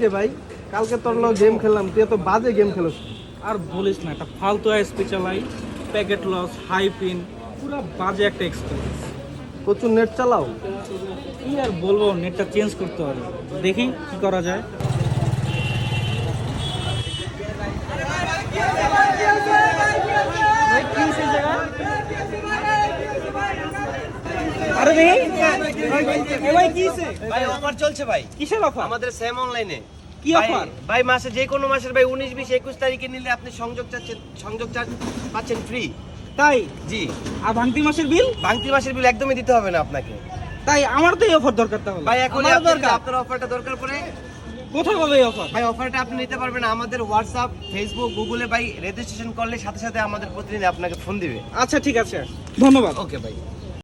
রে ভাই, কালকে তোর লগে গেম খেললাম, তুই এত বাজে গেম খেলিস। আর বলিস না, একটা ফালতু স্পেশাল আই, প্যাকেট লস, হাই পিন, পুরো বাজে একটা এক্সপিরিয়েন্স। প্রচুর নেট চালাও? কি আর বলবো, নেটটা চেঞ্জ করতে হবে, দেখি কি করা যায়। আরে দেখি ভাই, কি হইছে? ভাই অফার চলছে ভাই। কিসের অফার? আমাদের সেম অনলাইনে। কি অফার? ভাই মাসে যে কোনো মাসের ভাই 19, 20, 21 তারিখে নিলে আপনি সংযোগ চার্জ পাচ্ছেন ফ্রি। তাই? জি। আর ভাঙতি মাসের বিল? ভাঙতি মাসের বিল একদমই দিতে হবে না আপনাকে। তাই আমার তো এই অফার দরকার তাহলে। ভাই এখন আমারও দরকার। আপনার অফারটা দরকার পড়ে, কোথায় পাবে এই অফার? ভাই অফারটা আপনি নিতে পারবেন আমাদের হোয়াটসঅ্যাপ, ফেসবুক, গুগলে ভাই রেজিস্ট্রেশন করলে সাথে সাথে আমাদের প্রতিদিন আপনাকে ফোন দিবে। আচ্ছা ঠিক আছে, ধন্যবাদ। ওকে ভাই।